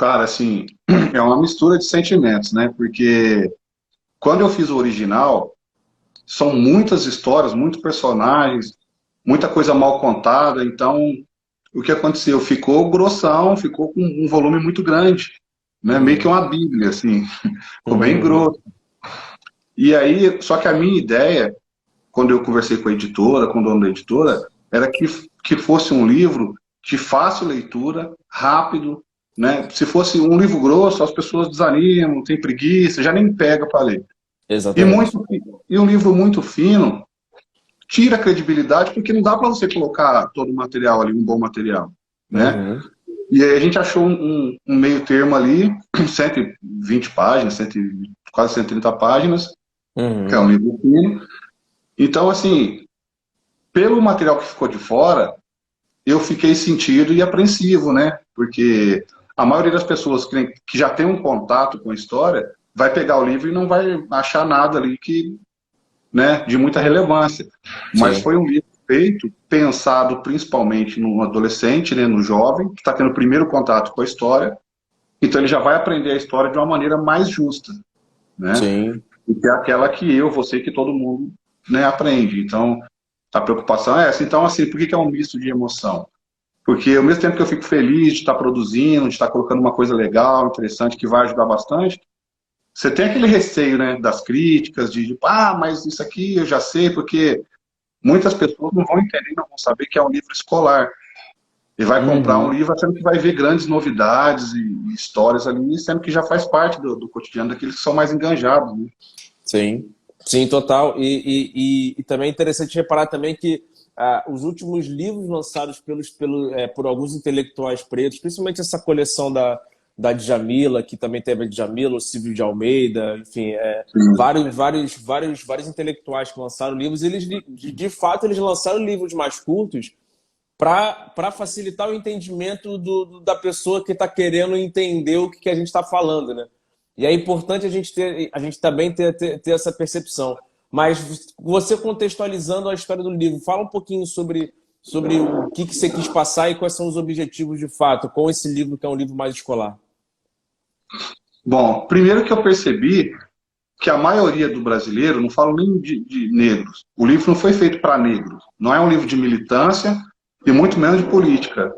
Cara, assim, é uma mistura de sentimentos, né? Porque quando eu fiz o original, são muitas histórias, muitos personagens, muita coisa mal contada. Então, o que aconteceu? Ficou grossão, ficou com um volume muito grande, né? Meio que Uhum, uma bíblia, assim. Ficou bem uhum, grosso. E aí, só que a minha ideia, quando eu conversei com a editora, com o dono da editora, era que fosse um livro de fácil leitura, rápido, né? Se fosse um livro grosso, as pessoas desanimam, têm preguiça, já nem pega para ler. E, exatamente. muito, e um livro muito fino tira a credibilidade, porque não dá para você colocar todo o material ali, um bom material, né? Uhum, E aí a gente achou um meio termo ali, 120 páginas, 100, quase 130 páginas, que é um uhum, livro fino. Então, assim, pelo material que ficou de fora, eu fiquei sentido e apreensivo, né? Porque a maioria das pessoas que já tem um contato com a história vai pegar o livro e não vai achar nada ali que, né, de muita relevância. Mas sim. foi um livro feito, pensado principalmente no adolescente, né, no jovem, que está tendo o primeiro contato com a história, então ele já vai aprender a história de uma maneira mais justa, né? Sim. E que é aquela que eu, você, que todo mundo, né, aprende. Então, a preocupação é essa. Então, assim, por que é um misto de emoção? Porque ao mesmo tempo que eu fico feliz de estar produzindo, de estar colocando uma coisa legal, interessante, que vai ajudar bastante, você tem aquele receio, né, das críticas, mas isso aqui eu já sei, porque muitas pessoas não vão entender, não vão saber que é um livro escolar. E vai comprar um Uhum. livro achando que vai ver grandes novidades e histórias ali, sendo que já faz parte do cotidiano daqueles que são mais enganjados, né? Sim, sim, total. E também é interessante reparar também que os últimos livros lançados por alguns intelectuais pretos, principalmente essa coleção da Djamila, que também teve a Djamila, o Silvio de Almeida, enfim, Sim. vários intelectuais que lançaram livros, eles de fato eles lançaram livros mais curtos para facilitar o entendimento da pessoa que está querendo entender o que a gente está falando, né? E é importante a gente também ter essa percepção. Mas você contextualizando a história do livro, fala um pouquinho sobre o que você quis passar e quais são os objetivos de fato com esse livro, que é um livro mais escolar. Bom, primeiro que eu percebi que a maioria do brasileiro, não falo nem de negros, o livro não foi feito para negros. Não é um livro de militância e muito menos de política.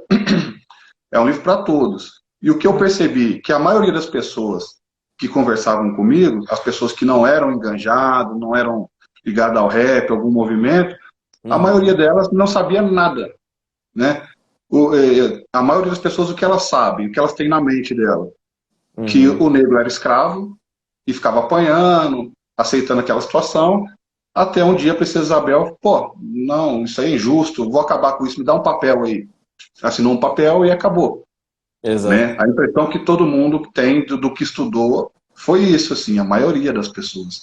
É um livro para todos. E o que eu percebi, que a maioria das pessoas que conversavam comigo, as pessoas que não eram enganjadas, não eram ligadas ao rap, algum movimento, a maioria Uhum, delas não sabia nada, né? A maioria das pessoas, o que elas sabem, o que elas têm na mente dela, que uhum, o negro era escravo e ficava apanhando, aceitando aquela situação, até um dia a Princesa Isabel, pô, não, isso aí é injusto, vou acabar com isso, me dá um papel aí. Assinou um papel e acabou, né? exato. A impressão que todo mundo tem do que estudou foi isso, assim, a maioria das pessoas.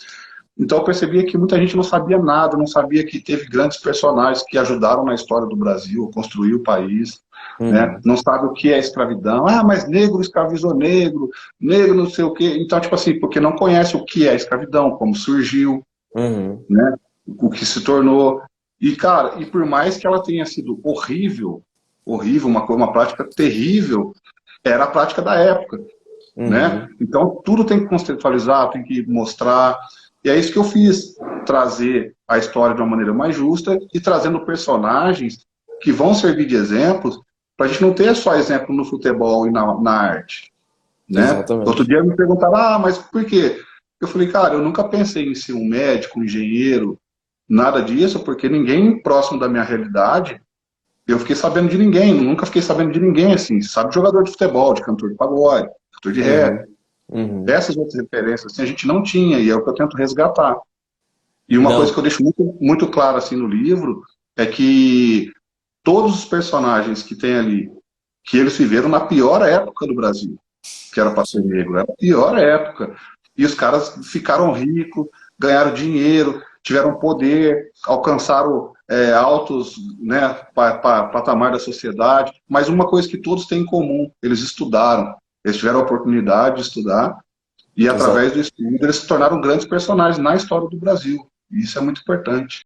Então eu percebia que muita gente não sabia nada, não sabia que teve grandes personagens que ajudaram na história do Brasil, a construir o país, né? Uhum, Não sabe o que é escravidão. Ah, mas negro escravizou negro, negro não sei o quê. Então, tipo assim, porque não conhece o que é escravidão, como surgiu, uhum, né? O que se tornou. E, cara, e por mais que ela tenha sido horrível, horrível, uma prática terrível, era a prática da época, né? uhum, Então, tudo tem que contextualizar, tem que mostrar. E é isso que eu fiz, trazer a história de uma maneira mais justa e trazendo personagens que vão servir de exemplos para a gente não ter só exemplo no futebol e na arte, né? Outro exatamente. dia me perguntaram, mas por quê? Eu falei, cara, eu nunca pensei em ser um médico, um engenheiro, nada disso, porque ninguém próximo da minha realidade, eu fiquei sabendo de ninguém, nunca fiquei sabendo de ninguém, assim, sabe, de jogador de futebol, de cantor de pagode, cantor de rap, Uhum, uhum. essas outras referências, assim, a gente não tinha, e é o que eu tento resgatar. E uma coisa que Não, eu deixo muito, muito claro, assim, no livro, é que todos os personagens que tem ali, que eles viveram na pior época do Brasil, que era para ser sim, negro, era a pior época. E os caras ficaram ricos, ganharam dinheiro, tiveram poder, alcançaram altos, né, patamar da sociedade. Mas uma coisa que todos têm em comum, eles estudaram, eles tiveram a oportunidade de estudar e através exato. do estudo eles se tornaram grandes personagens na história do Brasil. E isso é muito importante.